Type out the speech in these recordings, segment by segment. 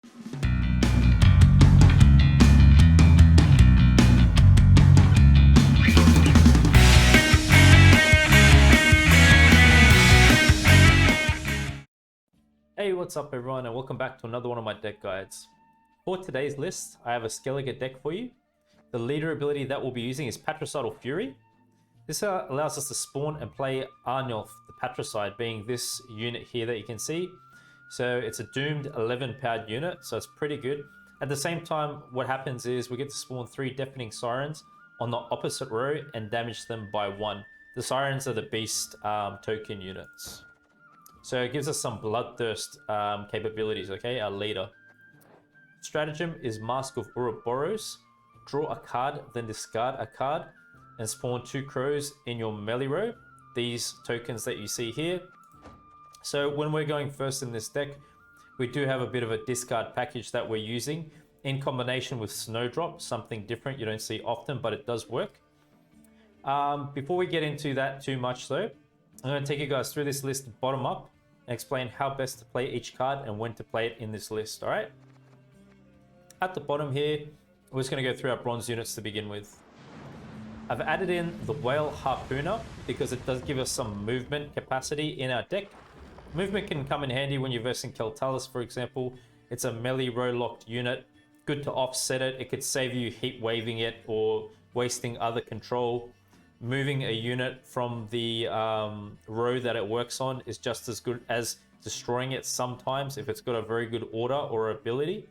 Hey, what's up everyone, and welcome back to another one of my deck guides. For today's list, I have a Skellige deck for you. The leader ability that we'll be using is Patricidal Fury. This allows us to spawn and play Arnulf, the Patricide, being this unit here that you can see. So it's a doomed 11 powered unit, so it's pretty good. At the same time, what happens is we get to spawn 3 Deafening Sirens on the opposite row and damage them by 1. The Sirens are the beast token units. So it gives us some bloodthirst capabilities, okay, our leader. Stratagem is Mask of Ouroboros. Draw a card, then discard a card, and spawn 2 crows in your melee row. These tokens that you see here. So when we're going first in this deck, we do have a bit of a discard package that we're using in combination with Snowdrop, something different you don't see often, but it does work. Before we get into that too much though, I'm going to take you guys through this list bottom up and explain how best to play each card and when to play it in this list, all right? At the bottom here, we're just going to go through our bronze units to begin with. I've added in the Whale Harpooner because it does give us some movement capacity in our deck. Movement can come in handy when you're versing Scoia'tael, for example. It's a melee row locked unit, good to offset it. It could save you heat waving it or wasting other control. Moving a unit from the row that it works on is just as good as destroying it sometimes if it's got a very good order or ability.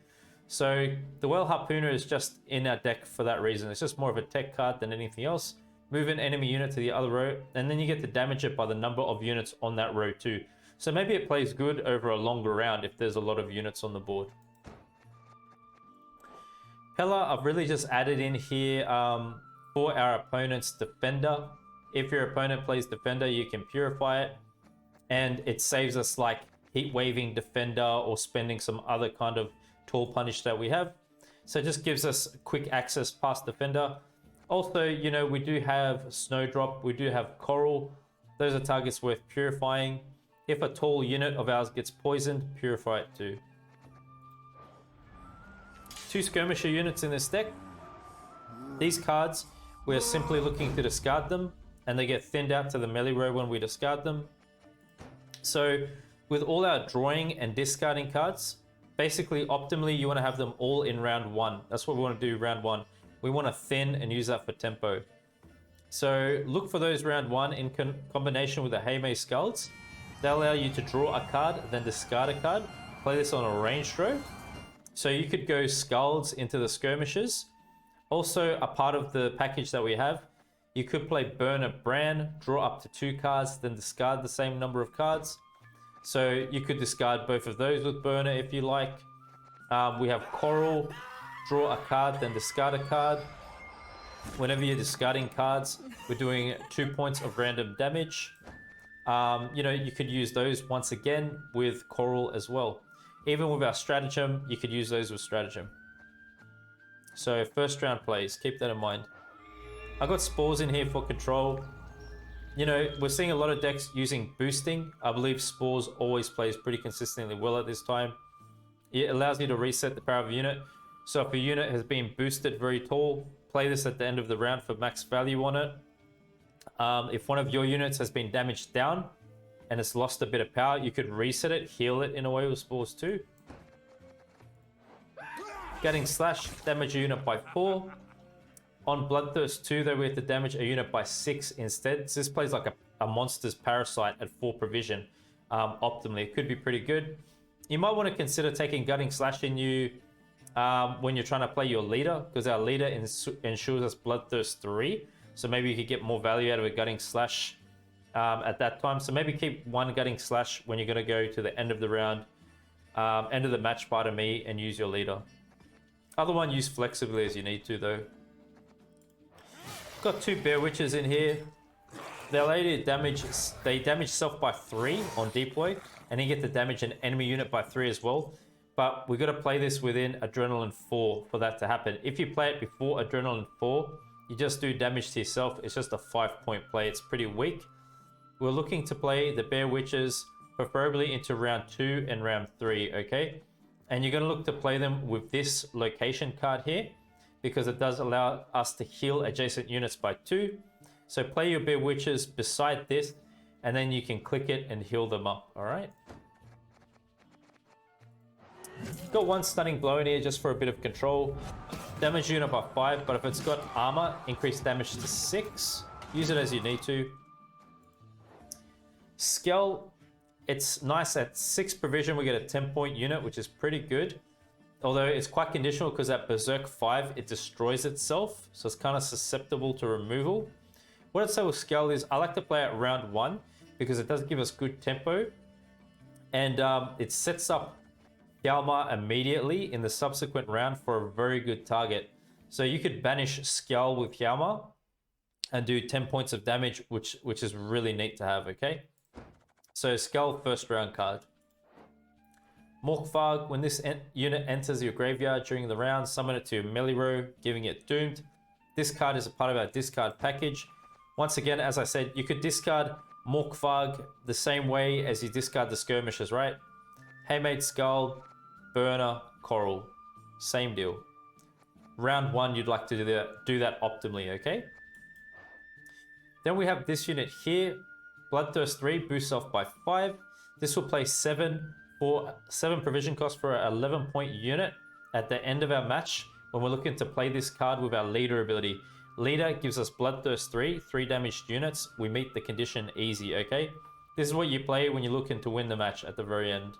So the Whale Harpooner is just in our deck for that reason. It's just more of a tech card than anything else. Move an enemy unit to the other row, and then you get to damage it by the number of units on that row too. So maybe it plays good over a longer round if there's a lot of units on the board. Pella, I've really just added in here for our opponent's defender. If your opponent plays defender, you can purify it, and it saves us like heat waving defender or spending some other kind of tall punish that we have. So it just gives us quick access past defender. Also, you know, we do have Snowdrop, we do have Coral. Those are targets worth purifying. If a tall unit of ours gets poisoned, purify it too. 2 Skirmisher units in this deck. These cards, we're simply looking to discard them, and they get thinned out to the melee row when we discard them. So with all our drawing and discarding cards, basically optimally you want to have them all in round 1. That's what we want to do round 1. We want to thin and use that for tempo. So look for those round 1 in combination with the Heymay Skalds. They'll allow you to draw a card, then discard a card. Play this on a ranged row. So you could go Skalds into the Skirmishers. Also, a part of the package that we have, you could play Birna Bran, draw up to 2 cards, then discard the same number of cards. So you could discard both of those with Birna if you like. We have Coral, draw a card, then discard a card. Whenever you're discarding cards, we're doing 2 points of random damage. You know, you could use those once again with Coral as well. Even with our Stratagem, you could use those with Stratagem. So first round plays, keep that in mind. I got Spores in here for control. You know, we're seeing a lot of decks using boosting. I believe Spores always plays pretty consistently well at this time. It allows you to reset the power of a unit. So if a unit has been boosted very tall, play this at the end of the round for max value on it. If one of your units has been damaged down and it's lost a bit of power, you could reset it, heal it in a way with Spores too. Getting Slash, damage a unit by 4. On Bloodthirst 2 though, we have to damage a unit by 6 instead. So this plays like a monster's parasite at 4 provision optimally. It could be pretty good. You might want to consider taking Gutting Slash in you when you're trying to play your leader, because our leader ensures us Bloodthirst 3. So maybe you could get more value out of a Gutting Slash at that time. So maybe keep 1 Gutting Slash when you're going to go to the end of the round, end of the match bar to me, and use your leader. Other one, use flexibly as you need to though. Got 2 Bear Witches in here. They allow you to damage, they damage self by 3 on Deploy, and you get to damage an enemy unit by 3 as well. But we got to play this within Adrenaline 4 for that to happen. If you play it before Adrenaline 4, you just do damage to yourself. It's just a 5-point play. It's pretty weak. We're looking to play the Bear Witches preferably into round 2 and round 3, okay? And you're going to look to play them with this location card here, because it does allow us to heal adjacent units by 2. So play your Bear Witches beside this, and then you can click it and heal them up, all right? Got 1 stunning blow in here just for a bit of control. Damage unit by 5, but if it's got armor, increase damage to 6. Use it as you need to. Skjall, it's nice at 6 provision, we get a 10-point unit, which is pretty good. Although it's quite conditional because at Berserk 5, it destroys itself. So it's kind of susceptible to removal. What I'd say with Skjall is I like to play at round 1 because it does give us good tempo. And it sets up Hjalmar immediately in the subsequent round for a very good target. So you could banish Skjall with Hjalmar and do 10 points of damage, which is really neat to have, okay? So Skjall, first round card. Morkvarg, when this unit enters your graveyard during the round, summon it to your melee row, giving it doomed. This card is a part of our discard package. Once again, as I said, you could discard Morkvarg the same way as you discard the Skirmishers, right? Heymay Skalds, Birna, Coral. Same deal. Round 1, you'd like to do that optimally, okay? Then we have this unit here. Bloodthirst 3 boosts off by 5. This will play 7 provision cost for an 11-point unit at the end of our match when we're looking to play this card with our leader ability. Leader gives us Bloodthirst 3 damaged units. We meet the condition easy, okay? This is what you play when you're looking to win the match at the very end.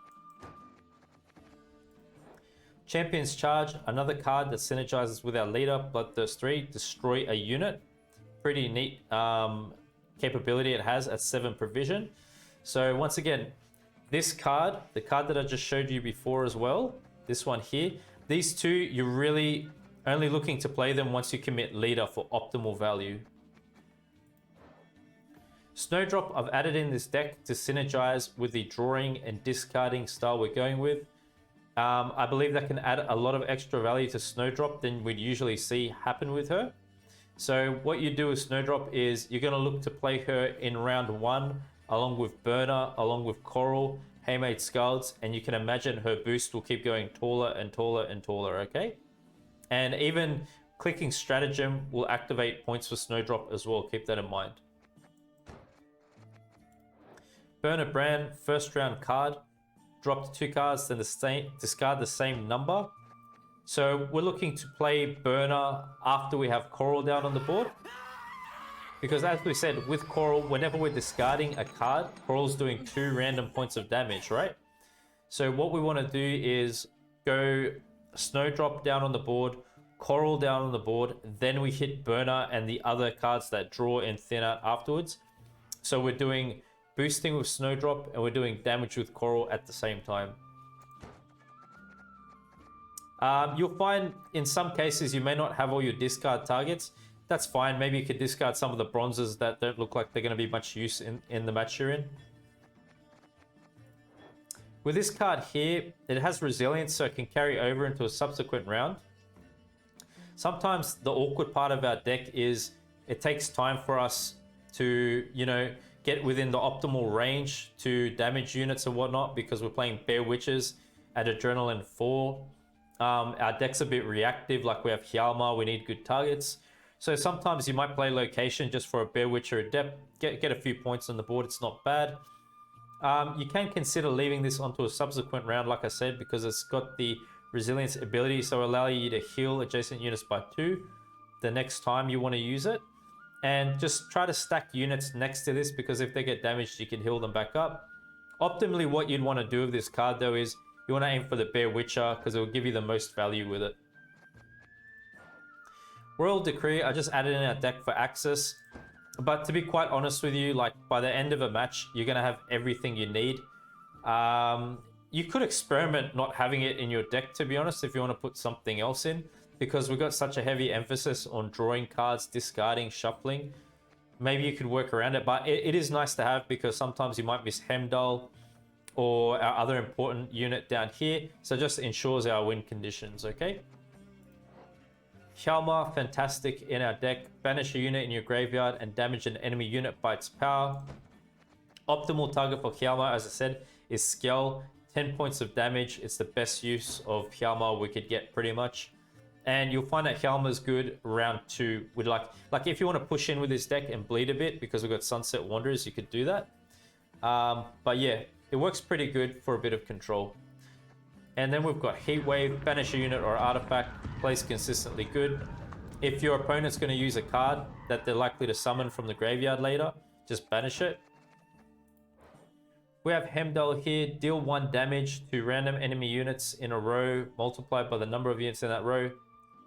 Champion's Charge, another card that synergizes with our leader, Bloodthirst 3, destroy a unit. Pretty neat capability it has at 7 provision. So once again, this card, the card that I just showed you before as well, this one here, these two, you're really only looking to play them once you commit leader for optimal value. Snowdrop, I've added in this deck to synergize with the drawing and discarding style we're going with. I believe that can add a lot of extra value to Snowdrop than we'd usually see happen with her. So what you do with Snowdrop is you're going to look to play her in round 1 along with Birna, along with Coral, Heymay Skalds, and you can imagine her boost will keep going taller and taller and taller, okay? And even clicking Stratagem will activate points for Snowdrop as well, keep that in mind. Birna Brand, first round card, drop 2 cards, then discard the same number. So we're looking to play Birna after we have Coral down on the board. Because as we said, with Coral, whenever we're discarding a card, Coral's doing 2 random points of damage, right? So what we want to do is go Snowdrop down on the board, Coral down on the board, then we hit Birna and the other cards that draw and thin out afterwards. So we're doing boosting with Snowdrop and we're doing damage with Coral at the same time. You'll find in some cases you may not have all your discard targets. That's fine. Maybe you could discard some of the bronzes that don't look like they're going to be much use in the match you're in. With this card here, it has resilience, so it can carry over into a subsequent round. Sometimes the awkward part of our deck is it takes time for us to, get within the optimal range to damage units and whatnot because we're playing Bear Witches at Adrenaline 4. Our deck's a bit reactive, like we have Hjalmar, we need good targets. So sometimes you might play location just for a Bear Witch or a Adept, get a few points on the board, it's not bad. You can consider leaving this onto a subsequent round, like I said, because it's got the resilience ability, so allow you to heal adjacent units by 2 the next time you want to use it. And just try to stack units next to this because if they get damaged, you can heal them back up. Optimally, what you'd want to do with this card though is you want to aim for the Bear Witcher because it will give you the most value with it. Royal Decree, I just added in our deck for access. But to be quite honest with you, like by the end of a match, you're going to have everything you need. You could experiment not having it in your deck, to be honest, if you want to put something else in. Because we've got such a heavy emphasis on drawing cards, discarding, shuffling. Maybe you could work around it, but it is nice to have because sometimes you might miss Hemdall or our other important unit down here. So it just ensures our win conditions, okay? Hjalmar, fantastic in our deck. Banish a unit in your graveyard and damage an enemy unit by its power. Optimal target for Hjalmar, as I said, is Skjall. 10 points of damage. It's the best use of Hjalmar we could get pretty much. And you'll find that Hjalmar's good round 2 with like if you want to push in with this deck and bleed a bit because we've got Sunset Wanderers, you could do that. But yeah, it works pretty good for a bit of control. And then we've got Heat Wave, banish a unit or artifact, plays consistently good. If your opponent's going to use a card that they're likely to summon from the graveyard later, just banish it. We have Hemdall here, deal 1 damage to random enemy units in a row, multiplied by the number of units in that row.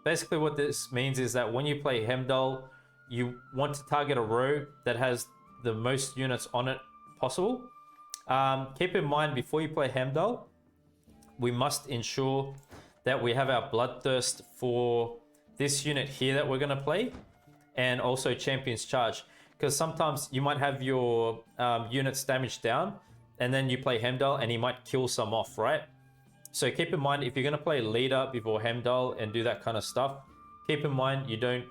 Basically what this means is that when you play Hemdall, you want to target a row that has the most units on it possible. Keep in mind, before you play Hemdall, we must ensure that we have our Bloodthirst for this unit here that we're going to play, and also Champion's Charge, because sometimes you might have your units damaged down and then you play Hemdall and he might kill some off, right? So keep in mind, if you're going to play Leader before Hemdall and do that kind of stuff, keep in mind you don't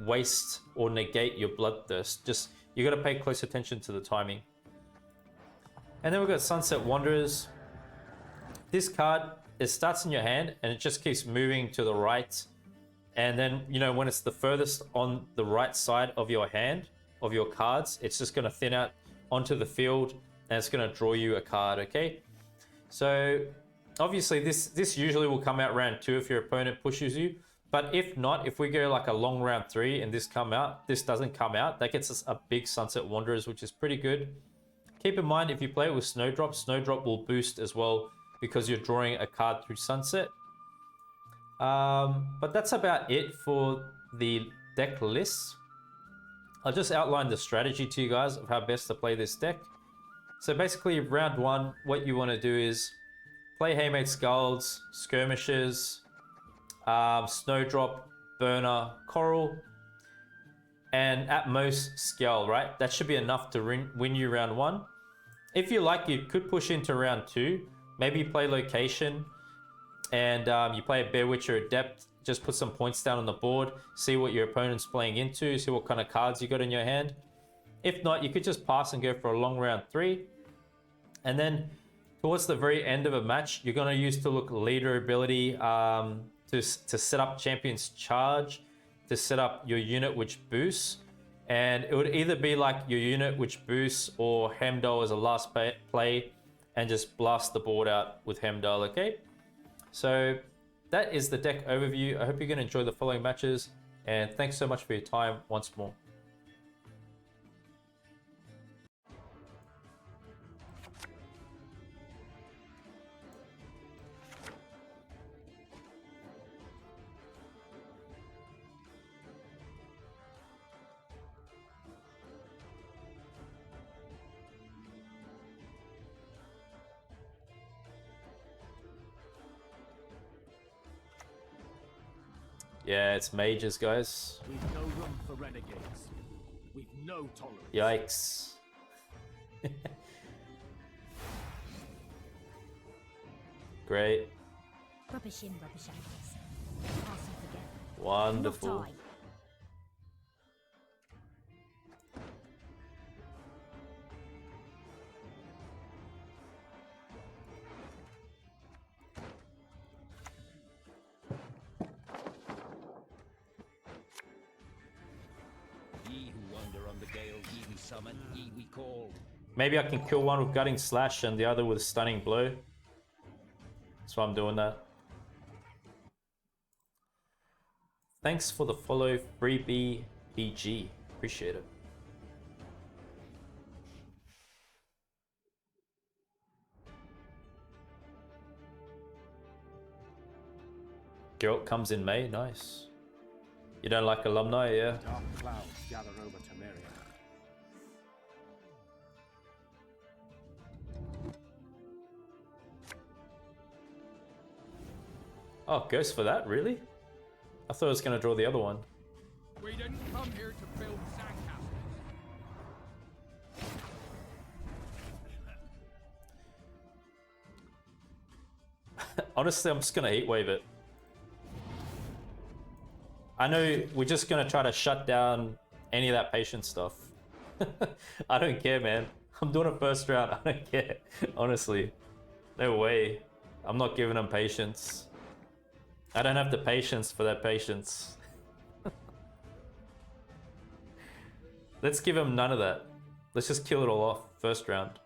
waste or negate your Bloodthirst. Just, you got to pay close attention to the timing. And then we've got Sunset Wanderers. This card, it starts in your hand and it just keeps moving to the right. And then, you know, when it's the furthest on the right side of your hand, of your cards, it's just going to thin out onto the field and it's going to draw you a card, okay? So obviously this usually will come out round 2 if your opponent pushes you. But if not, if we go like a long round 3 and this doesn't come out, that gets us a big Sunset Wanderers, which is pretty good. Keep in mind, if you play it with Snowdrop, Snowdrop will boost as well because you're drawing a card through Sunset. But that's about it for the deck list. I'll just outline the strategy to you guys of how best to play this deck. So basically, round 1, what you want to do is play Heymay Skalds, Skirmishers, Snowdrop, Birna, Coral, and at most Skjall, right? That should be enough to win you round 1. If you like, you could push into round 2. Maybe you play Location and you play a Bear Witch or Adept. Just put some points down on the board, see what your opponent's playing into, see what kind of cards you got in your hand. If not, you could just pass and go for a long round 3. And then towards the very end of a match, you're going to use to look leader ability to set up Champion's Charge, to set up your unit which boosts. And it would either be like your unit which boosts or Hemdall as a last play and just blast the board out with Hemdall, okay? So that is the deck overview. I hope you're going to enjoy the following matches, and thanks so much for your time once more. Yeah, it's mages, guys. We've no room for renegades. We've no tolerance. Yikes. Great. Rubbish in, rubbish out. Pass and forget. Wonderful. Not I. Ye who wander on the gale, ye we summon, ye we call. Maybe I can kill one with Gutting Slash and the other with Stunning Blow. That's why I'm doing that. Thanks for the follow, Freebie BG. Appreciate it. Geralt comes in May, nice. You don't like alumni, yeah? Dark clouds gather over Temeria. Oh, goes for that, really? I thought I was going to draw the other one. We didn't come here to build sandcastles. Honestly, I'm just going to heat wave it. I know we're just going to try to shut down any of that patient stuff. I don't care, man. I'm doing it first round. I don't care, honestly. No way. I'm not giving them patience. I don't have the patience for that patience. Let's give him none of that. Let's just kill it all off first round.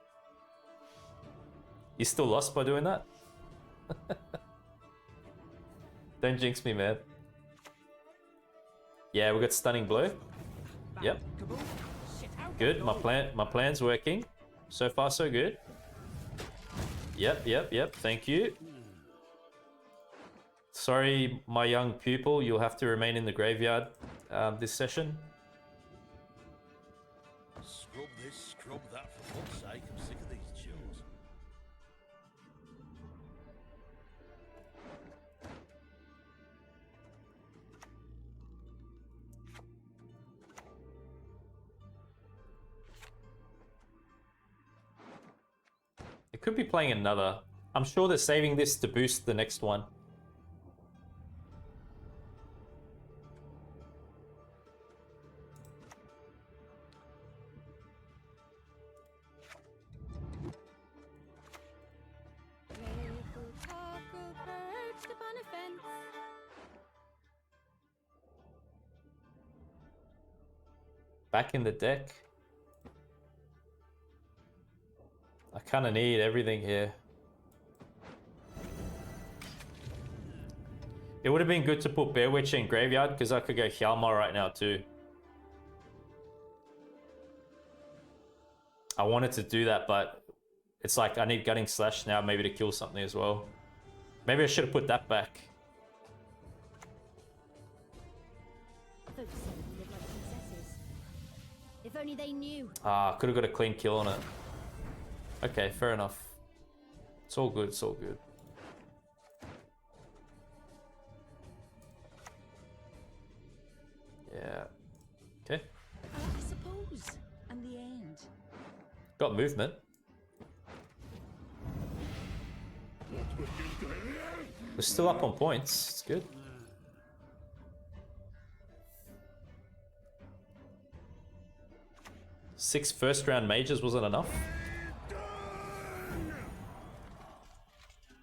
You still lost by doing that? Don't jinx me, man. Yeah, we got stunning blow. Yep. Good. My plan's working. So far, so good. Yep. Thank you. Sorry, my young pupil. You'll have to remain in the graveyard this session. Scrub this, scrub that, for fuck's sake. I'm sick of these chills. It could be playing another. I'm sure they're saving this to boost the next one. Back in the deck. I kind of need everything here. It would have been good to put Bear Witch in graveyard because I could go Hjalmar right now too. I wanted to do that, but it's like I need Gutting Slash now maybe to kill something as well. Maybe I should have put that back. If only they knew. Ah, could have got a clean kill on it. Okay, fair enough. It's all good, it's all good. Yeah. Okay. I suppose. And the end. Got movement. We're still up on points. It's good. Six first round mages wasn't enough.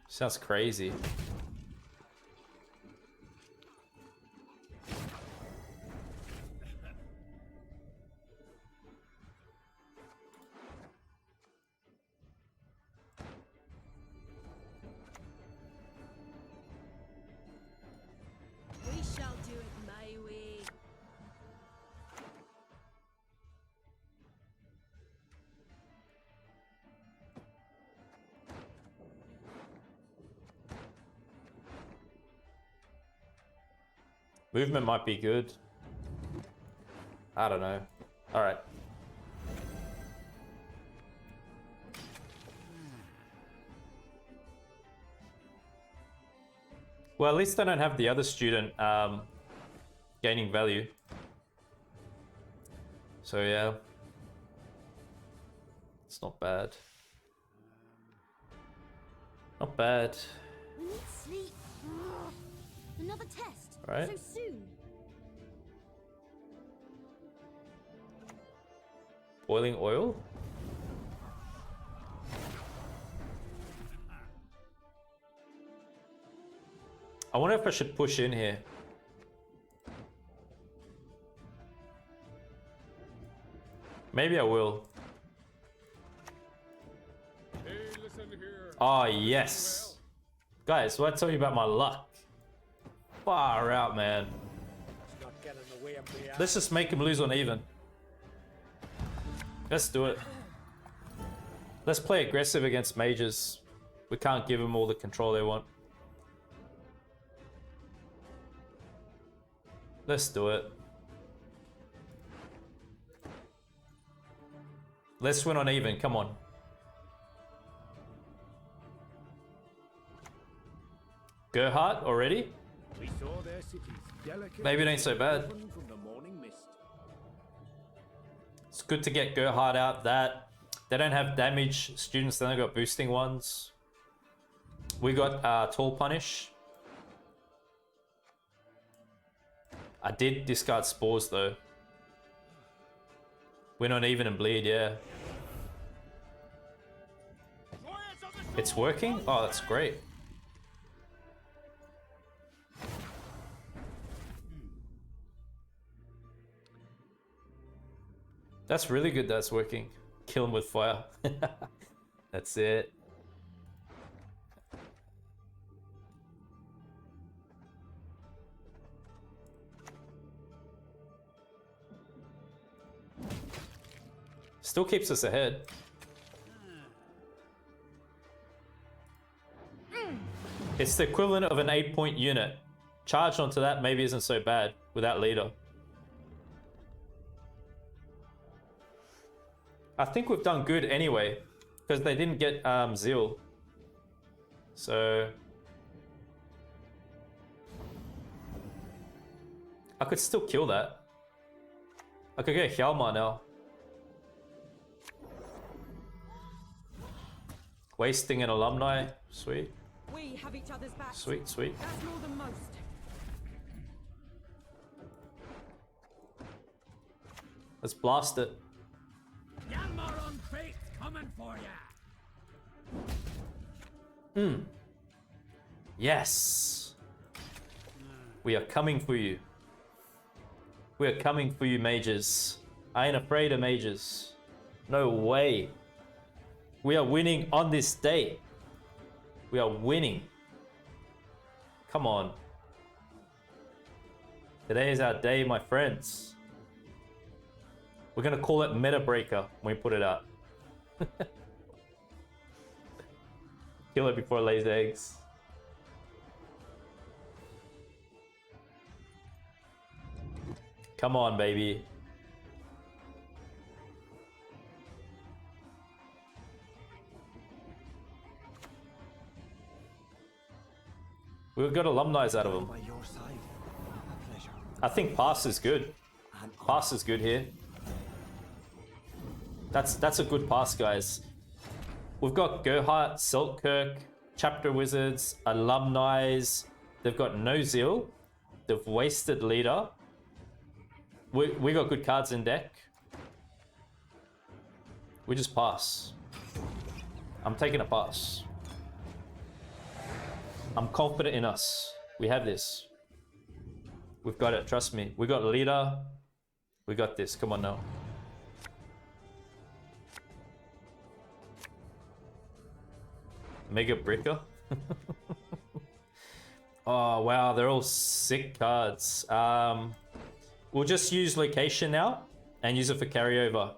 Sounds crazy. We shall do it my way. Movement might be good. I don't know. All right. Well, at least I don't have the other student gaining value. So yeah. It's not bad. Not bad. We need sleep. Another test. Right. So soon. Boiling oil? I wonder if I should push in here. Maybe I will. Hey, listen here. Oh, yes. Guys, what I tell you about my luck? Far out, man. Let's just make him lose on even. Let's do it. Let's play aggressive against mages. We can't give them all the control they want. Let's do it. Let's win on even, come on. Gerhardt already? We saw their cities delicate. Maybe it ain't so bad. From the morning mist. It's good to get Gerhardt out. That they don't have damage students, they only got boosting ones. We got Tall Punish. I did discard Spores though. Win on even and bleed, yeah. It's working? Oh, that's great. That's really good that's working. Kill him with fire. That's it. Still keeps us ahead. It's the equivalent of an 8-point unit. Charge onto that maybe isn't so bad without leader. I think we've done good anyway, because they didn't get Zeal. So I could still kill that. I could get Hjalmar now. Wasting an alumni. Sweet. We have each other's backs. Sweet, sweet. That's more than most. Let's blast it. Hjalmar on fate coming for ya. Yes. We are coming for you. We are coming for you, mages. I ain't afraid of mages. No way. We are winning on this day. We are winning. Come on. Today is our day, my friends. We're gonna call it Meta Breaker when we put it out. Kill it before it lays eggs. Come on, baby. We've got alumni out of them. By your side. A pleasure. I think pass is good. Pass is good here. That's a good pass, guys. We've got Gerhardt, Selkirk, Chapter Wizards, Alumni. They've got no Zeal. They've wasted Leader. We got good cards in deck. We just pass. I'm taking a pass. I'm confident in us. We have this. We've got it, trust me. We got Leader. We got this. Come on now. Mega Bricker. Oh, wow. They're all sick cards. We'll just use location now and use it for carryover.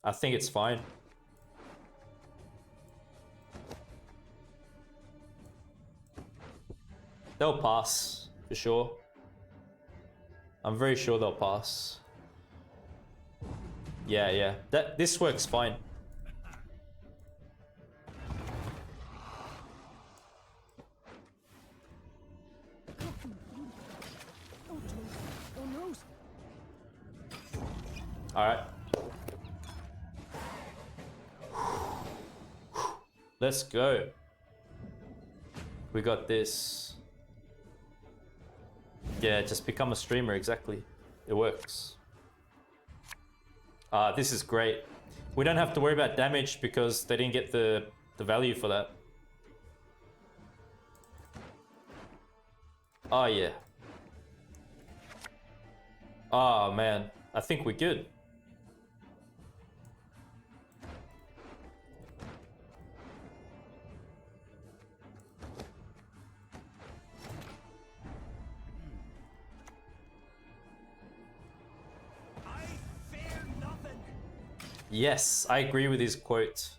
I think it's fine. They'll pass, for sure. I'm very sure they'll pass. Yeah. This works fine. Alright. Let's go. We got this. Yeah, just become a streamer, exactly. It works. This is great. We don't have to worry about damage because they didn't get the value for that. Oh, yeah. Oh, man. I think we're good. Yes, I agree with his quote.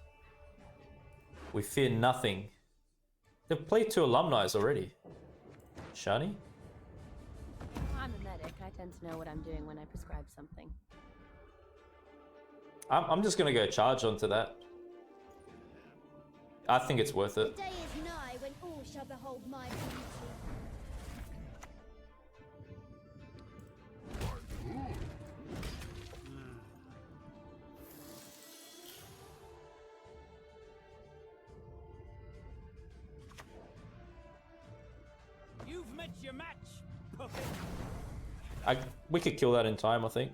We fear nothing. They've played 2 alumni already. Shani? I'm a medic. I tend to know what I'm doing when I prescribe something. I'm just gonna go charge onto that. I think it's worth it. The day is nigh when all shall behold my beauty. You've met your match, puppet. We could kill that in time, I think.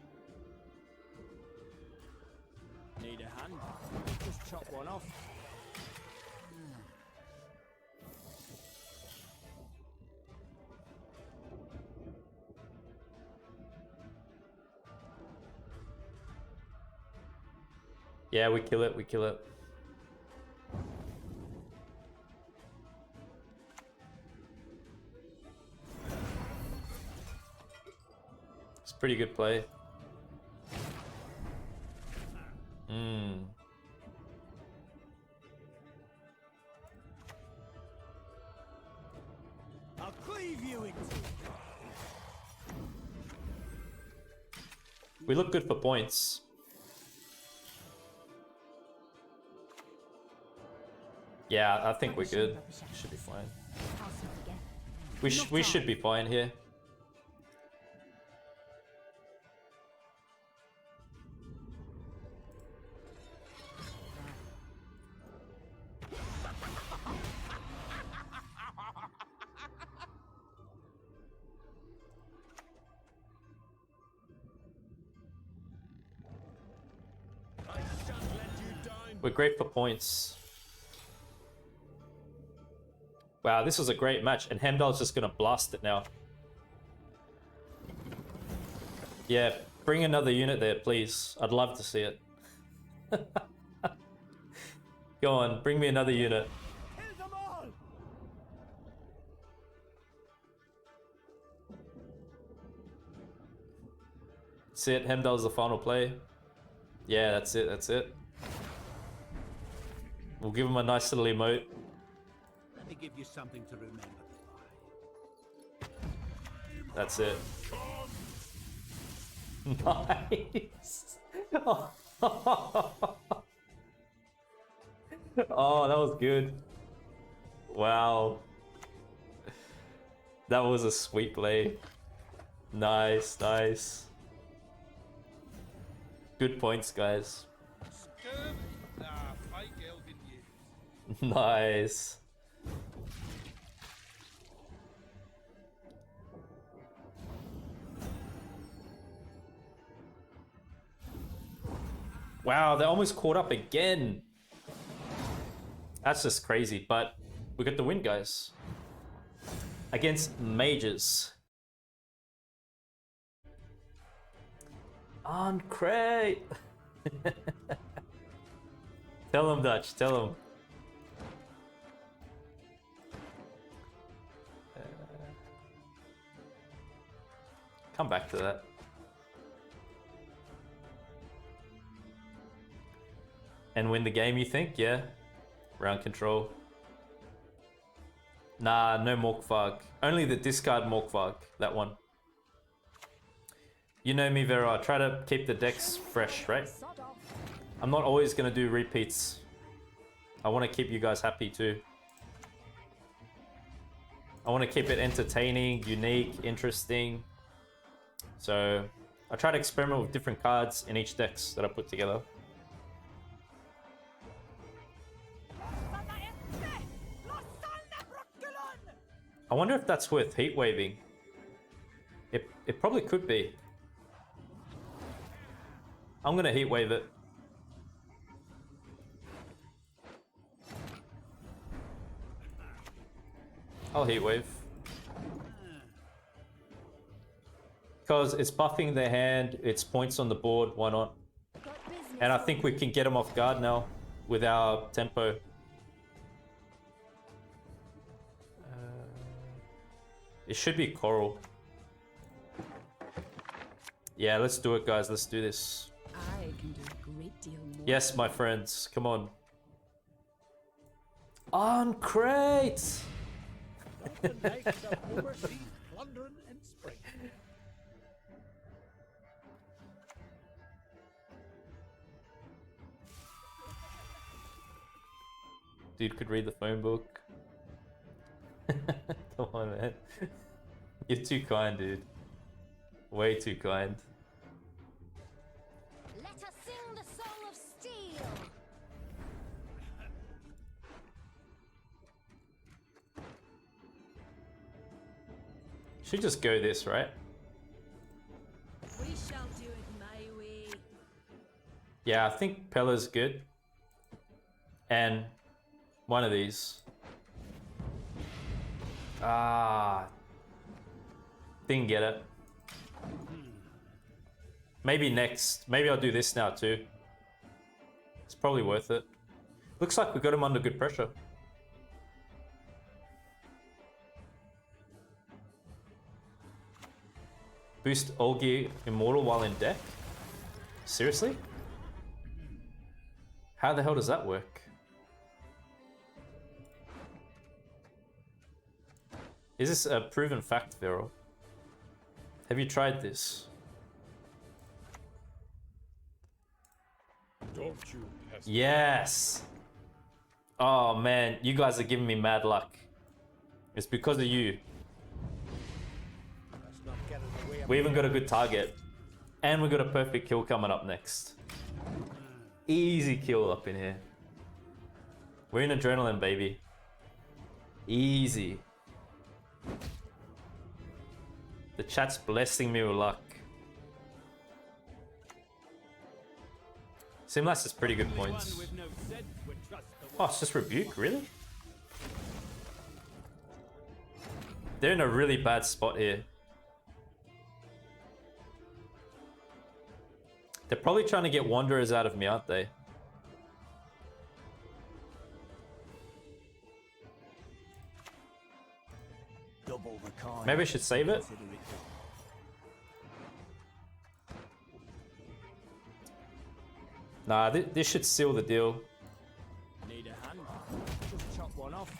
Need a hand? Just chop one off. Yeah, we kill it, we kill it. It's pretty good play. I'll cleave you in two. We look good for points. Yeah, I think we're good. Should be fine. We should be fine here. We're great for points. Wow, this was a great match, and Hemdall's just gonna blast it now. Yeah, bring another unit there, please. I'd love to see it. Go on, bring me another unit. Kill them all. That's it, Hemdall's the final play. Yeah, that's it, that's it. We'll give him a nice little emote. Let me give you something to remember by. That's it. Nice. Oh, that was good. Wow. That was a sweet play. Nice, nice. Good points, guys. Nice. Wow, they almost caught up again. That's just crazy, but we got the win, guys. Against mages. On crate. Tell him, Dutch, tell him. Come back to that. And win the game, you think? Yeah. Round control. Nah, no Morkvarg. Only the discard Morkvarg. That one. You know me, Vera. I try to keep the decks fresh, right? I'm not always going to do repeats. I want to keep you guys happy too. I want to keep it entertaining, unique, interesting. So I try to experiment with different cards in each decks that I put together. I wonder if that's worth heat waving. It probably could be. I'm gonna heat wave it. I'll heat wave. Because it's buffing their hand, it's points on the board, why not? And I think we can get them off guard now with our tempo. It should be coral. Yeah, let's do it, guys. Let's do this. I can do a great deal more. Yes, my friends. Come on. On crate! The nights of overseas plundering and spring. Dude could read the phone book. Come on, man. You're too kind, dude. Way too kind. Let us sing the song of steel. Should just go this, right? We shall do it my way. Yeah, I think Pella's good. And one of these. Ah. Didn't get it. Maybe next. Maybe I'll do this now too. It's probably worth it. Looks like we got him under good pressure. Boost Olgi Immortal while in deck? Seriously? How the hell does that work? Is this a proven fact, Viral? Have you tried this? Don't you pester. Yes! Oh man, you guys are giving me mad luck. It's because of you. Let's not get in the way of We even got a good target. And we got a perfect kill coming up next. Easy kill up in here. We're in adrenaline, baby. Easy. The chat's blessing me with luck. Simlas is pretty good points. Oh, it's just Rebuke, really? They're in a really bad spot here. They're probably trying to get Wanderers out of me, aren't they? double the coin. Maybe I should save it. Nah, this should seal the deal. Need a hand? Just chop one off.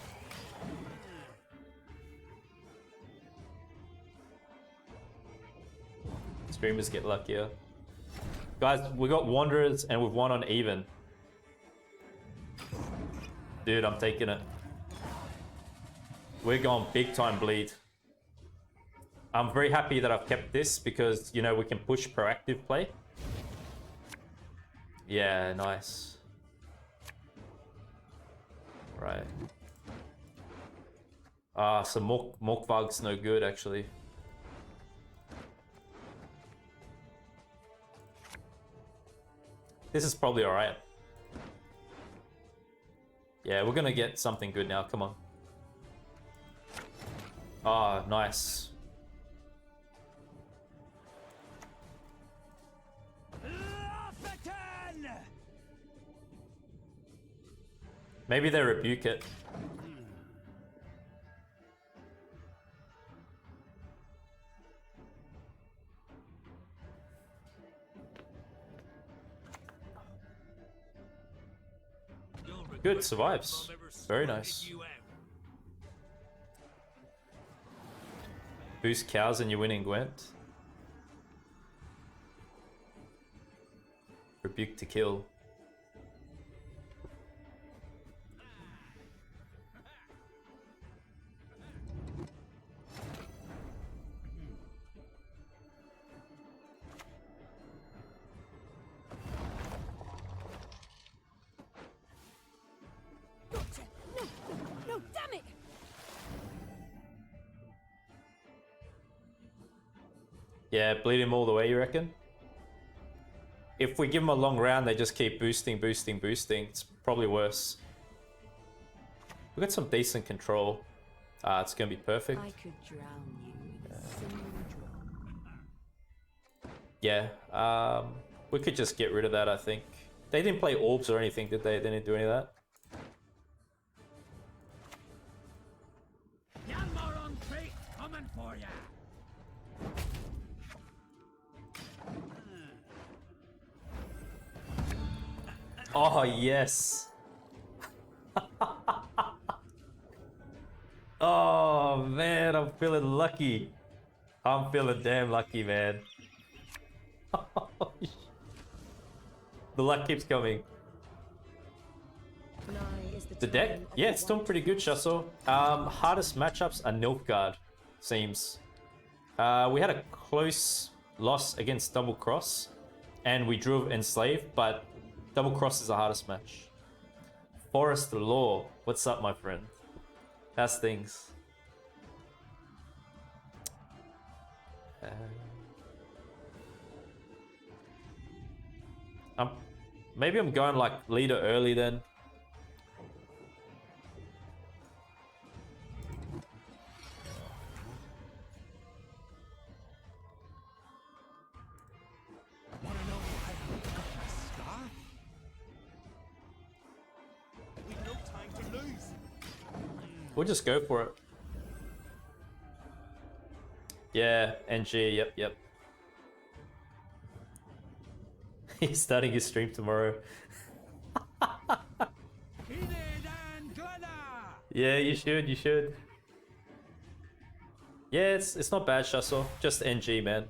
Streamers get luckier. Guys, we got Wanderers and we've won on even. Dude, I'm taking it. We're going big time bleed. I'm very happy that I've kept this because, you know, we can push proactive play. Yeah, nice. Right. Ah, so Morkvarg's no good, actually. This is probably alright. Yeah, we're gonna get something good now, come on. Ah, nice. Maybe they rebuke it. Good, survives. Very nice. Boost cows and you win in Gwent. Rebuke to kill. No, damn it! Yeah, bleed him all the way, you reckon? If we give him a long round, they just keep boosting, boosting, boosting. It's probably worse. We got some decent control. It's gonna be perfect. I could drown you in a single drop. Yeah, we could just get rid of that, I think. They didn't play orbs or anything, did they? They didn't do any of that. Hjalmar on fate coming for ya. Oh, yes. Oh, man, I'm feeling lucky. I'm feeling damn lucky, man. The luck keeps coming. The deck? Yeah, it's doing pretty good, Shasso. Hardest matchups are Nilfgaard, seems. We had a close loss against Double Cross, and we drew Enslave, but Double Cross is the hardest match. Forest Law, what's up, my friend? How's things? Maybe I'm going like leader early then. Wanna know why I got my scar? We'll just go for it. Yeah, NG, yep. He's starting his stream tomorrow. Yeah, you should. Yeah, it's not bad, Shasso. Just NG, man.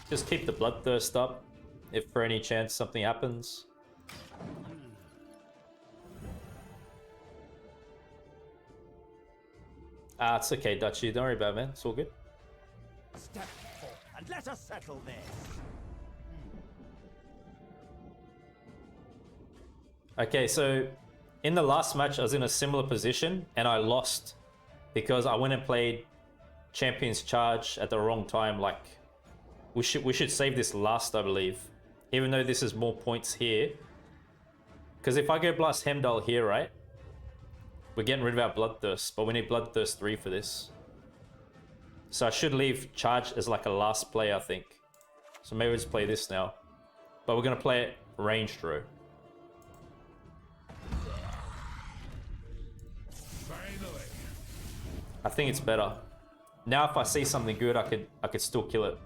Just keep the bloodthirst up, if for any chance something happens. Ah, it's okay, Dutchy. Don't worry about it, man. It's all good. Step forth and let us settle this. Okay, so in the last match, I was in a similar position and I lost because I went and played Champion's Charge at the wrong time. Like, we should save this last, I believe, even though this is more points here. Because if I go blast Hemdall here, right, we're getting rid of our Bloodthirst, but we need Bloodthirst 3 for this. So I should leave Charge as like a last play, I think. So maybe we'll just play this now. But we're going to play it ranged row. Finally. I think it's better. Now if I see something good, I could still kill it.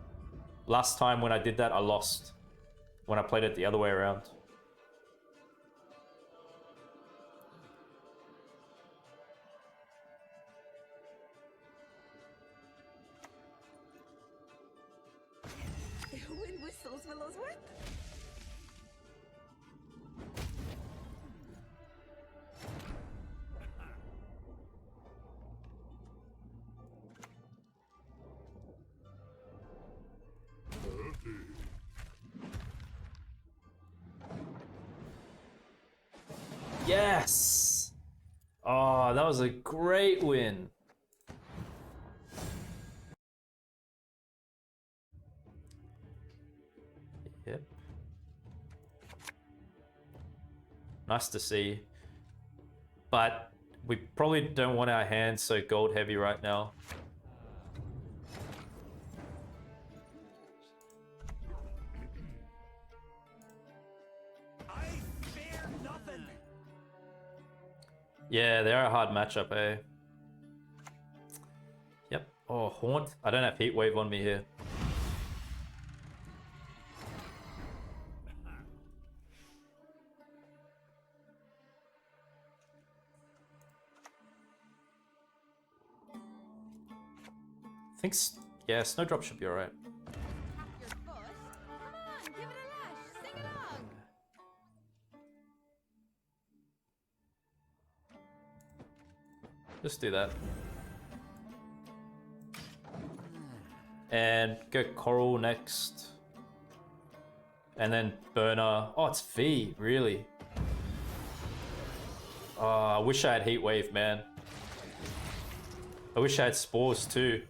Last time when I did that, I lost. When I played it the other way around. Wind whistles, Willowsworth. Yes! Oh, that was a great win. Yep. Nice to see. But we probably don't want our hands so gold heavy right now. I fear nothing. Yeah, they're a hard matchup, eh? Yep. Oh, Haunt. I don't have Heat Wave on me here. I think, yeah, Snowdrop should be alright. Tap your foot. Come on, give it a lash. Sing along. Just do that. And go Coral next. And then Birna. Oh, it's V, really? Oh, I wish I had Heat Wave, man. I wish I had Spores too.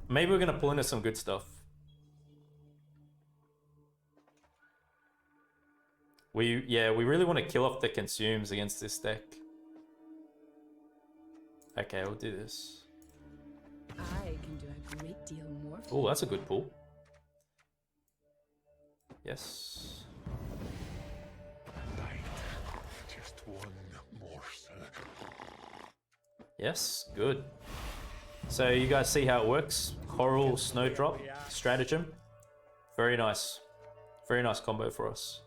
Maybe we're gonna pull into some good stuff. We really want to kill off the consumes against this deck. Okay, we'll do this. I can do a great deal more for Oh, that's a good pull. Yes. Just one more circle. Yes, good. So you guys see how it works? Coral, Snowdrop, stratagem. Very nice. Very nice combo for us.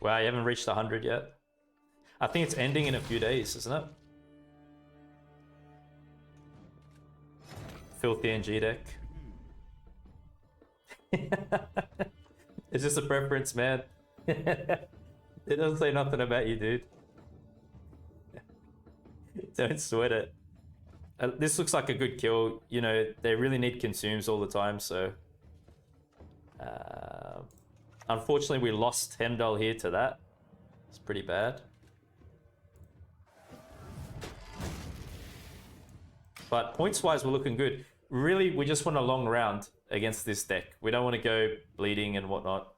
Wow, you haven't reached 100 yet? I think it's ending in a few days, isn't it? Filthy NG deck. It's just a preference, man. It doesn't say nothing about you, dude. Don't sweat it. This looks like a good kill. You know, they really need consumes all the time, so... unfortunately, we lost Hemdall here to that. It's pretty bad. But points-wise, we're looking good. Really, we just want a long round against this deck. We don't want to go bleeding and whatnot.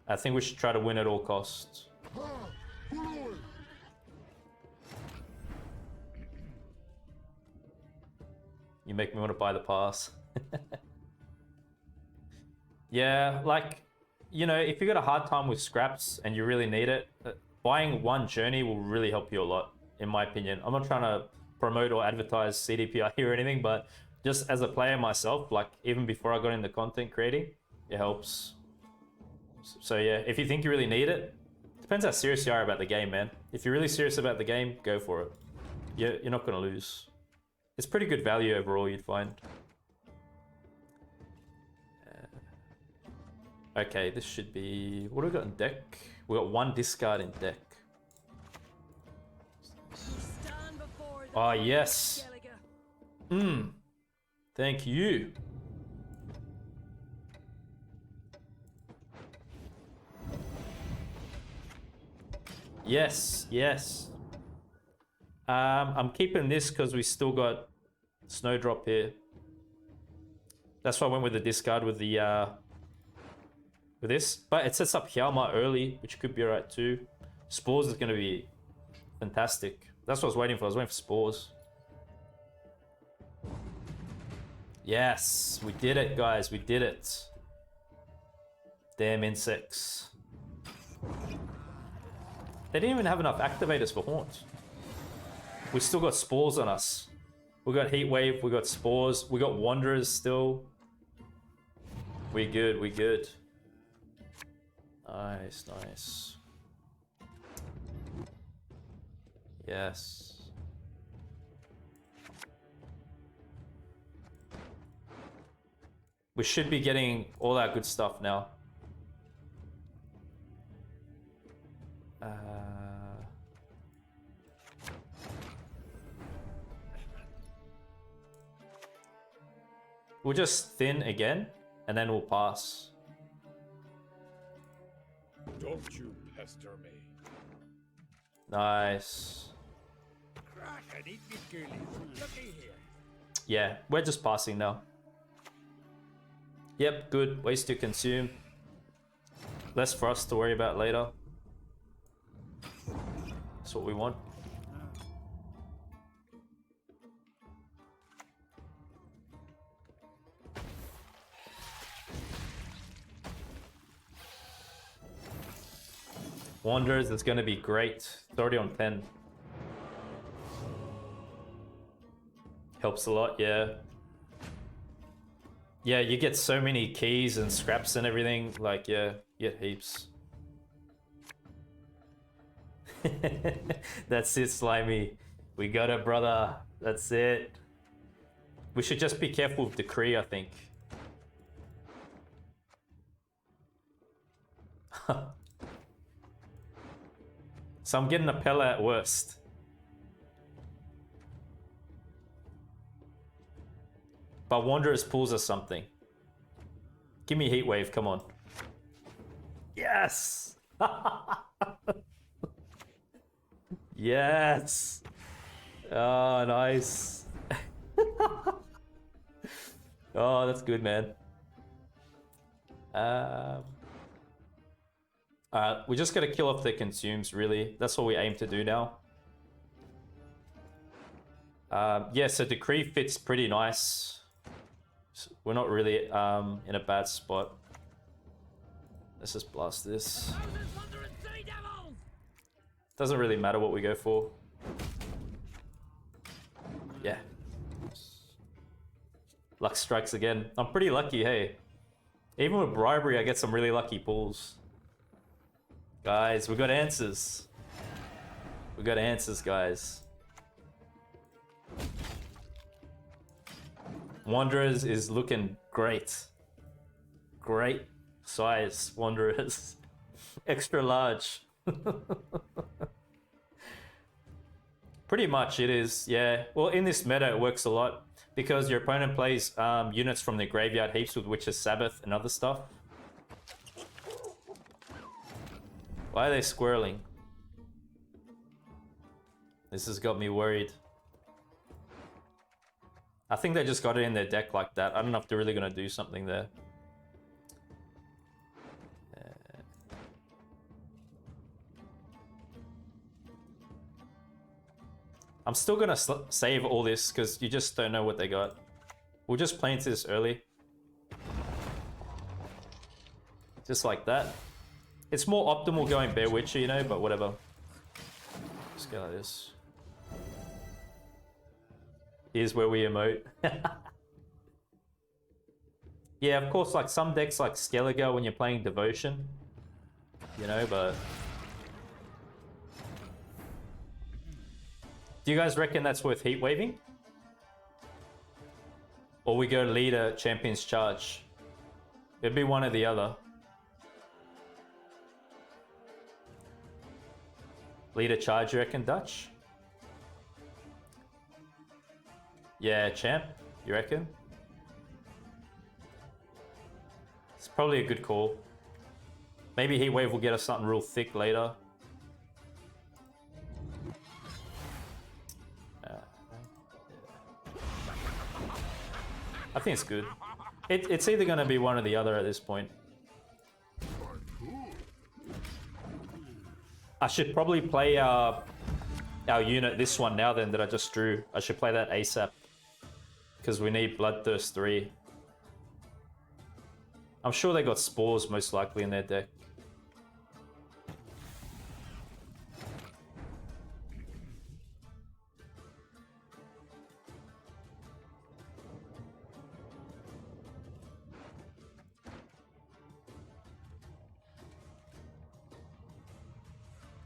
I think we should try to win at all costs. You make me want to buy the pass. Yeah, like, you know, if you got a hard time with scraps and you really need it, buying one journey will really help you a lot, in my opinion. I'm not trying to promote or advertise CDPI here or anything, but just as a player myself, like even before I got into content creating, it helps. So yeah, if you think you really need it, depends how serious you are about the game, man. If you're really serious about the game, go for it. You're not going to lose. It's pretty good value overall, you'd find. Okay, this should be... What do we got in deck? We got one discard in deck. Stand before the Oh, yes. Skellige. Thank you. Yes, yes. I'm keeping this because we still got Snowdrop here. That's why I went with the discard with the with this. But it sets up Hjalmar early, which could be alright too. Spores is gonna be fantastic. That's what I was waiting for. I was waiting for Spores. Yes, we did it, guys. We did it. Damn insects. They didn't even have enough activators for Haunt. We still got Spores on us. We got Heatwave, we got Spores, we got Wanderers still. We good, we good. Nice, nice. Yes. We should be getting all our good stuff now. We'll just thin again, and then we'll pass. Don't you pester me. Nice. Crack and eat me goolies. Looky here. Yeah, we're just passing now. Yep, good. Waste to consume. Less for us to worry about later. That's what we want. Wanderers is going to be great. 30 on 10. Helps a lot, yeah. Yeah, you get so many keys and scraps and everything. Like, yeah, you get heaps. That's it, Slimy. We got it, brother. That's it. We should just be careful with Decree, I think. So I'm getting a Pella at worst. But Wanderers pulls us something. Give me Heatwave, come on. Yes! Yes! Oh, nice. Oh, that's good, man. We just gotta kill off the consumes, really. That's what we aim to do now. Yeah, so Decree fits pretty nice. We're not really in a bad spot. Let's just blast this. Doesn't really matter what we go for. Yeah. Luck strikes again. I'm pretty lucky, hey. Even with bribery, I get some really lucky pulls. Guys, we got answers. We got answers, guys. Wanderers is looking great. Great size, Wanderers. Extra large. Pretty much it is, yeah. Well, in this meta, it works a lot because your opponent plays units from their graveyard heaps with Witch's Sabbath and other stuff. Why are they squirreling? This has got me worried. I think they just got it in their deck like that. I don't know if they're really going to do something there. I'm still going to save all this because you just don't know what they got. We'll just play into this early. Just like that. It's more optimal going Bear Witcher, you know, but whatever. Just go like this. Here's where we emote. Yeah, of course, like some decks like Skellige when you're playing Devotion, you know, but... Do you guys reckon that's worth heat waving? Or we go leader, Champion's Charge? It'd be one or the other. Leader Charge, you reckon, Dutch? Yeah, Champ, you reckon? It's probably a good call. Maybe Heat Wave will get us something real thick later. I think it's good. It's either going to be one or the other at this point. I should probably play our unit, this one now then that I just drew. I should play that ASAP. Because we need Bloodthirst 3. I'm sure they got Spores most likely in their deck.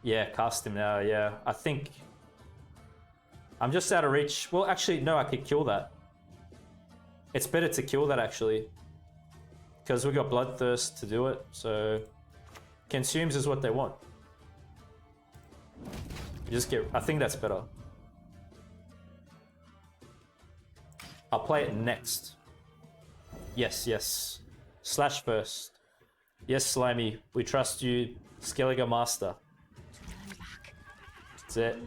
Yeah, cast him now, yeah. I think... I'm just out of reach. Well, actually, no, I could kill that. It's better to kill that, actually. Because we got Bloodthirst to do it, so... Consumes is what they want. You just get... I think that's better. I'll play it next. Yes, yes. Slash first. Yes, Slimy. We trust you, Skellige Master. That's it.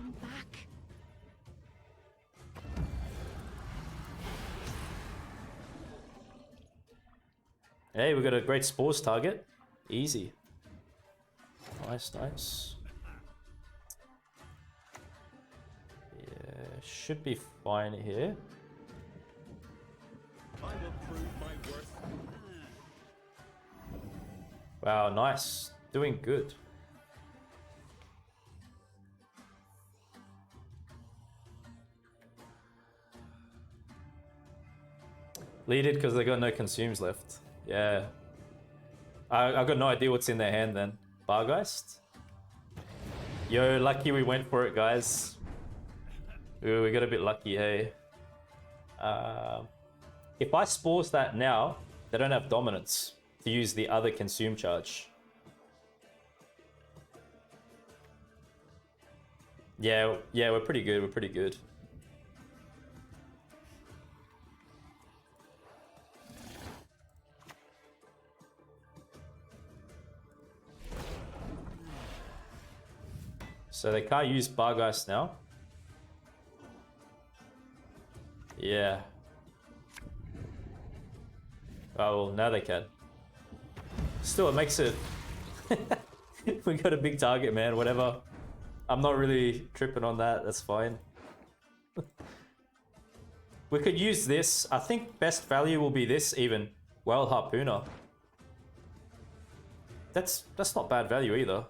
Hey, we got a great Spores target. Easy. Nice, nice. Yeah, should be fine here. I will prove my worth. Wow, nice. Doing good. Leaded because they got no consumes left. Yeah. I got no idea what's in their hand then. Bargeist? Yo, lucky we went for it, guys. Ooh, we got a bit lucky, hey. If I Spores that now, they don't have Dominance to use the other Consume charge. Yeah, we're pretty good, we're pretty good. So they can't use Bargeist now. Yeah. Oh, well, now they can. Still, it makes it... We got a big target, man, whatever. I'm not really tripping on that, that's fine. We could use this. I think best value will be this even. Well, Harpooner. That's not bad value either.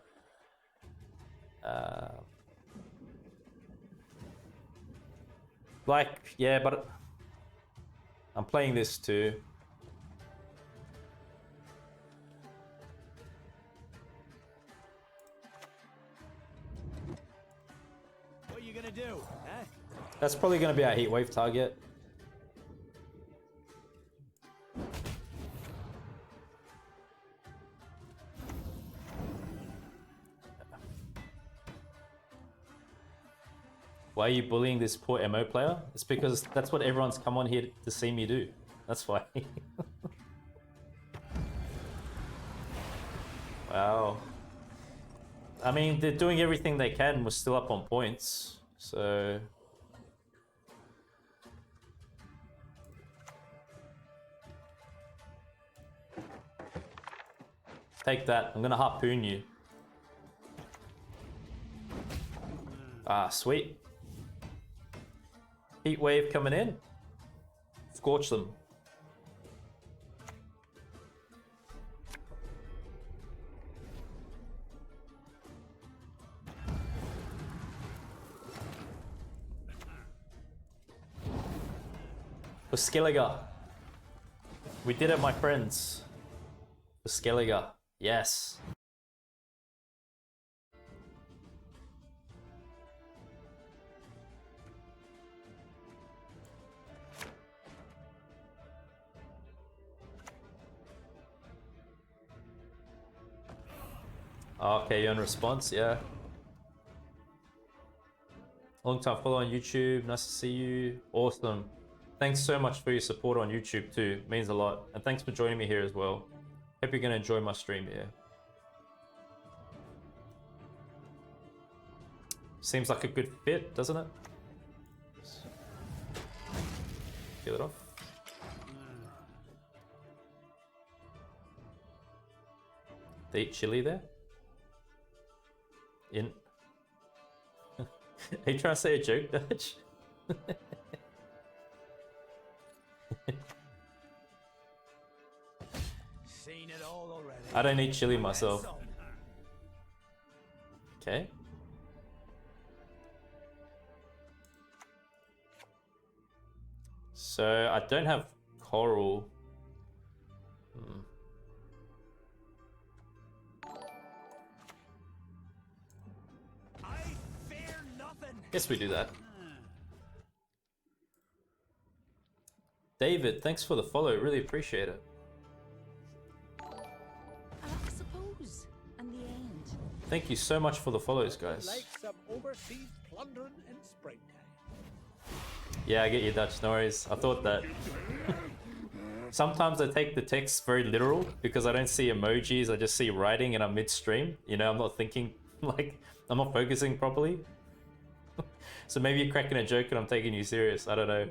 Like, yeah, but I'm playing this too. What are you gonna do? Huh? That's probably going to be our heat wave target. Why are you bullying this poor MO player? It's because that's what everyone's come on here to see me do. That's why. Wow. I mean, they're doing everything they can. We're still up on points. So... Take that. I'm gonna harpoon you. Ah, sweet. Heat wave coming in. Scorch them. For Skellige. We did it, my friends. For Skellige. Yes. Okay, you're on response, yeah. Long time follow on YouTube. Nice to see you. Awesome. Thanks so much for your support on YouTube too. It means a lot. And thanks for joining me here as well. Hope you're going to enjoy my stream here. Seems like a good fit, doesn't it? Kill it off. They eat chili there? In. Are you trying to say a joke, Dutch? Seen it all already. I don't eat chili myself. Okay. So I don't have coral. I fear nothing. Guess we do that. David, thanks for the follow. Really appreciate it. I suppose. And the end. Thank you so much for the follows, guys. Like some overseas plundering in springtime. Yeah, I get you, Dutch. No worries. I thought that. Sometimes I take the text very literal because I don't see emojis. I just see writing and I'm midstream. You know, I'm not thinking, like, I'm not focusing properly. So maybe you're cracking a joke and I'm taking you serious. I don't know.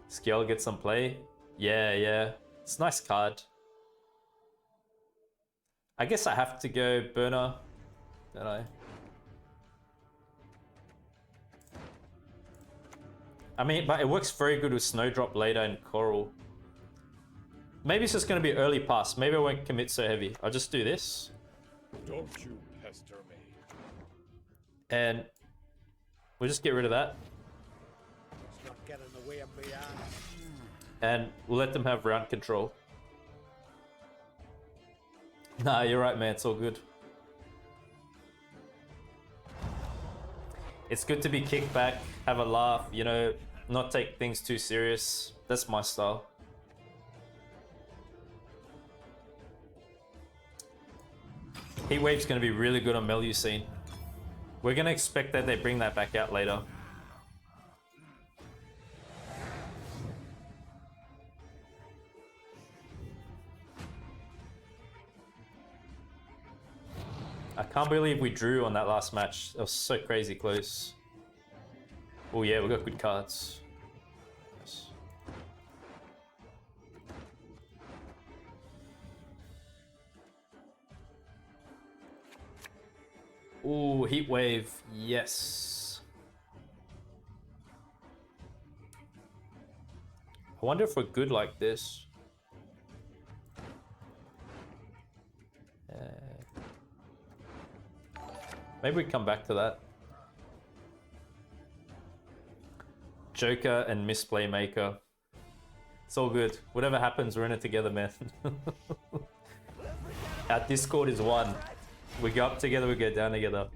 Skjall gets some play. Yeah. It's a nice card. I guess I have to go Birna, don't I? I mean, but it works very good with Snowdrop later and Coral. Maybe it's just going to be early pass. Maybe I won't commit so heavy. I'll just do this. Don't you pester me. And we'll just get rid of that. It's not getting in the way of me ass. And we'll let them have round control. Nah, you're right, man. It's all good. It's good to be kicked back, have a laugh, you know, not take things too serious. That's my style. Heatwave's going to be really good on Ursine. We're going to expect that they bring that back out later. I can't believe we drew on that last match. It was so crazy close. Oh yeah, we got good cards. Yes. Ooh, heat wave. Yes. I wonder if we're good like this. Maybe we come back to that. Joker and Misplay Maker. It's all good. Whatever happens, we're in it together, man. Our Discord is one. We go up together, we go down together.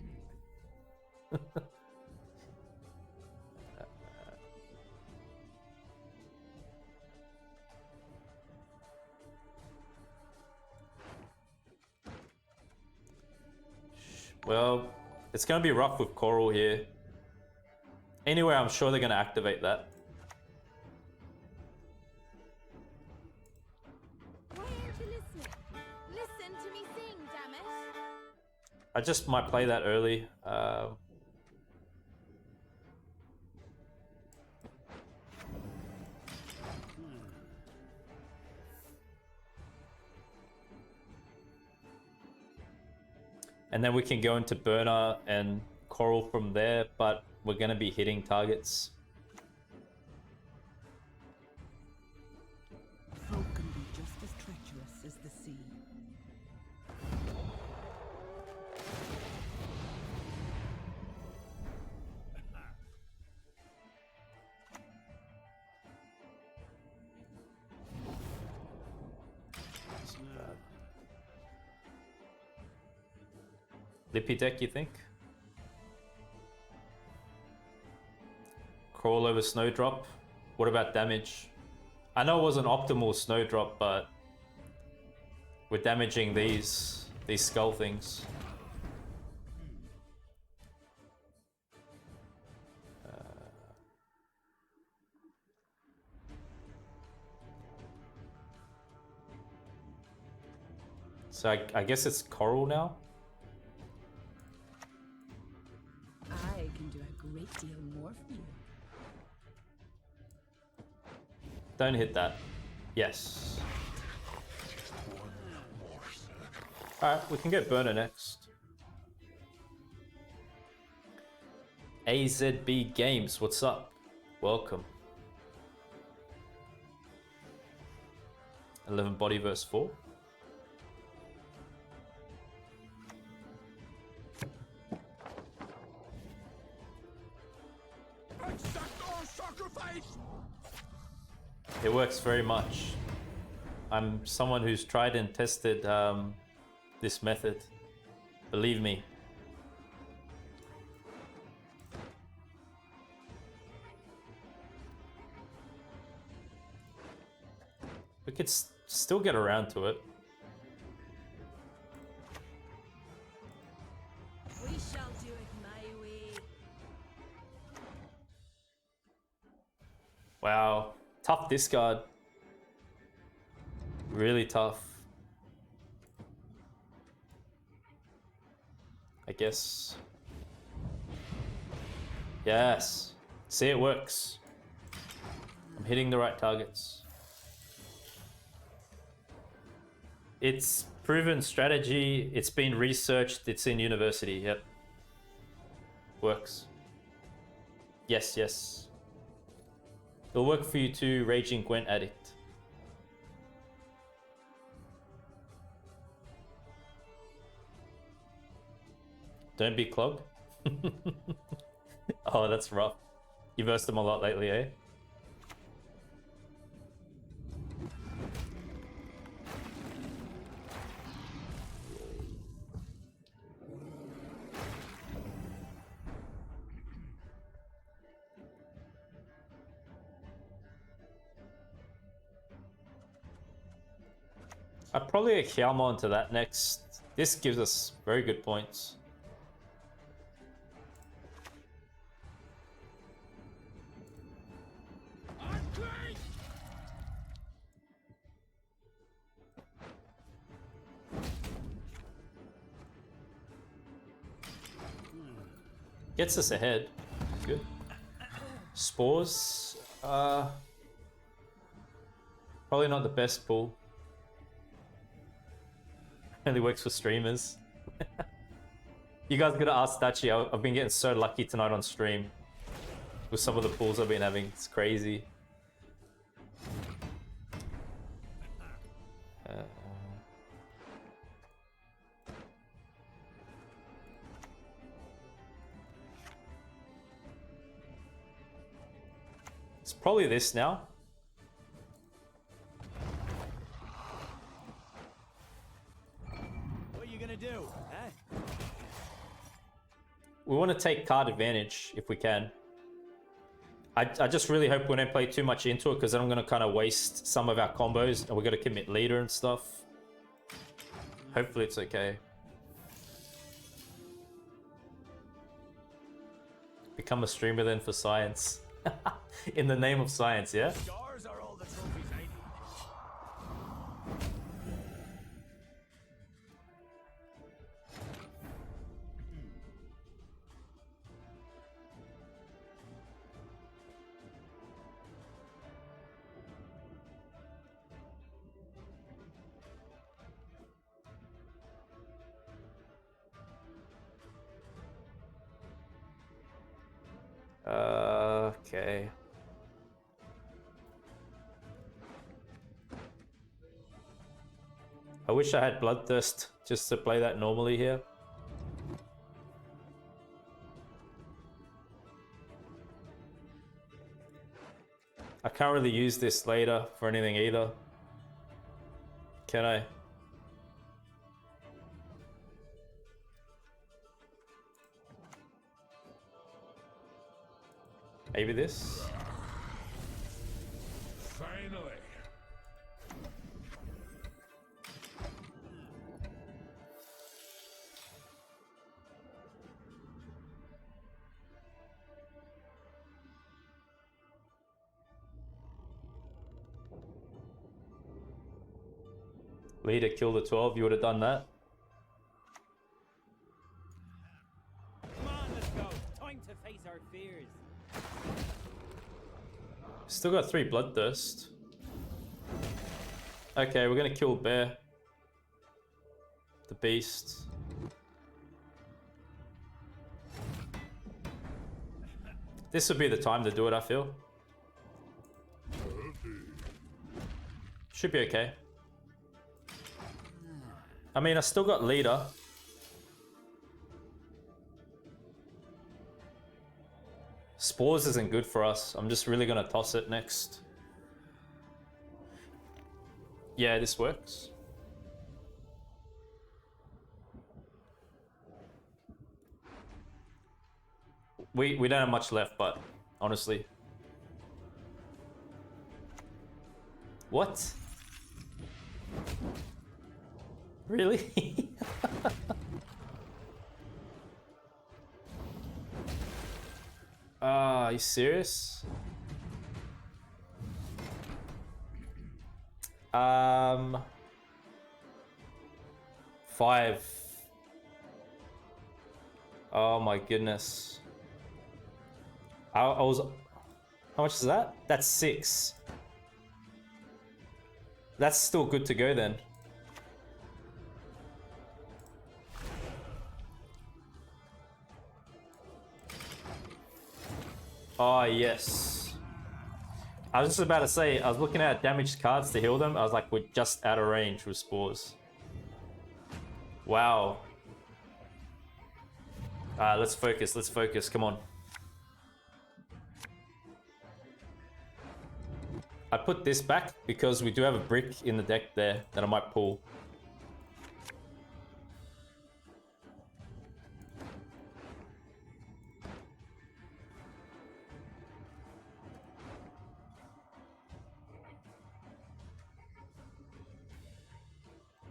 Well, it's going to be rough with Coral here. Anyway, I'm sure they're going to activate that. Why aren't you listening? Listen to me sing, damn it! I just might play that early. And then we can go into Birna and Coral from there, but we're going to be hitting targets. Folk can be just as treacherous as the sea. Lippy deck, you think? Crawl over Snowdrop. What about damage? I know it wasn't optimal Snowdrop, but we're damaging these skull things. So I guess it's Coral now. I can do a great deal more for you. Don't hit that. Yes. Alright, we can get Birna next. AZB Games, what's up? Welcome. 11 body verse 4. It works very much. I'm someone who's tried and tested this method. Believe me. We could still get around to it. We shall do it my way. Wow. Tough discard. Really tough. I guess. Yes. See, it works. I'm hitting the right targets. It's proven strategy. It's been researched. It's in university. Yep. Works. Yes, yes. It'll work for you too, Raging Gwent Addict. Don't be clogged. Oh, that's rough. You versed them a lot lately, eh? I'd probably get Hjalmar into that next. This gives us very good points. Gets us ahead. Good. Spores. Probably not the best pull. Only works for streamers. You guys gotta ask Stachi. I've been getting so lucky tonight on stream with some of the pulls I've been having. It's crazy. It's probably this now. What are you gonna do, huh? We want to take card advantage if we can. I just really hope we don't play too much into it, because then I'm going to kind of waste some of our combos and we're going to commit leader and stuff. Hopefully it's okay. Become a streamer then for science. In the name of science, yeah? Stars are all the trophies I need. Okay. I wish I had Bloodthirst just to play that normally here. I can't really use this later for anything either. Can I? Maybe this? Finally. Leader kill the 12, you would have done that. Come on, let's go. Time to face our fears. Still got 3 Bloodthirst. Okay, we're gonna kill Bear. The Beast. This would be the time to do it, I feel. Should be okay. I mean, I still got Leader. Spores isn't good for us. I'm just really gonna toss it next. Yeah, this works. We don't have much left, but honestly. What? Really? Are you serious? 5. Oh my goodness. I was... How much is that? That's 6. That's still good to go then. Oh, yes. I was just about to say, I was looking at damaged cards to heal them. I was like, we're just out of range with Spores. Wow. Let's focus, let's focus. Come on. I put this back because we do have a brick in the deck there that I might pull.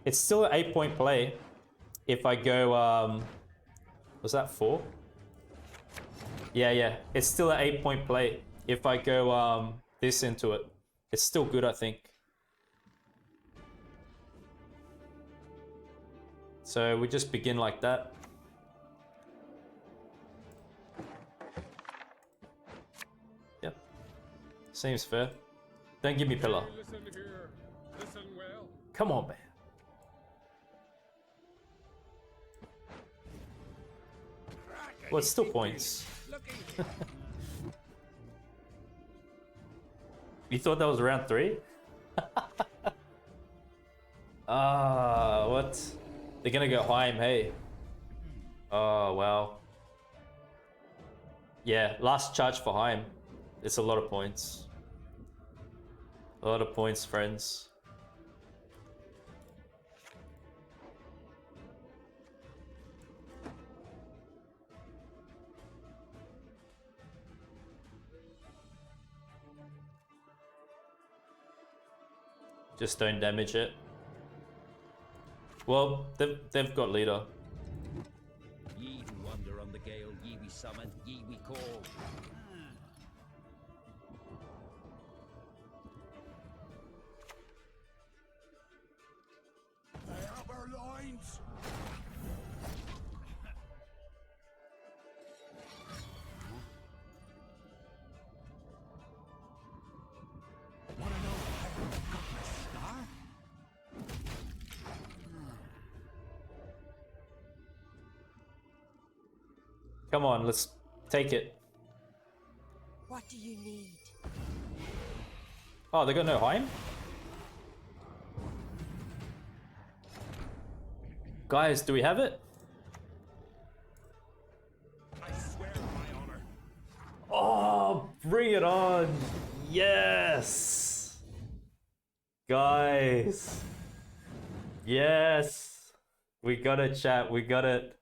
It's still an 8-point play if I go, was that 4? Yeah. It's still an 8-point play if I go this into it. It's still good, I think. So we just begin like that. Yep. Seems fair. Don't give me pillar. Listen here. Listen well. Come on, man. Well, it's still points. You thought that was round 3? What? They're gonna go Heym, hey. Oh, wow. Yeah, last charge for Heym. It's a lot of points. A lot of points, friends. Just don't damage it. Well, they've got leader. Ye who wander on the gale, ye we summon, ye we call. They have our lines. Want to know how I got my star? Come on, let's take it. What do you need? Oh, they got no Heim? Guys, do we have it? I swear by honor. Oh, bring it on. Yes. Guys. Yes. We got it, chat. We got it.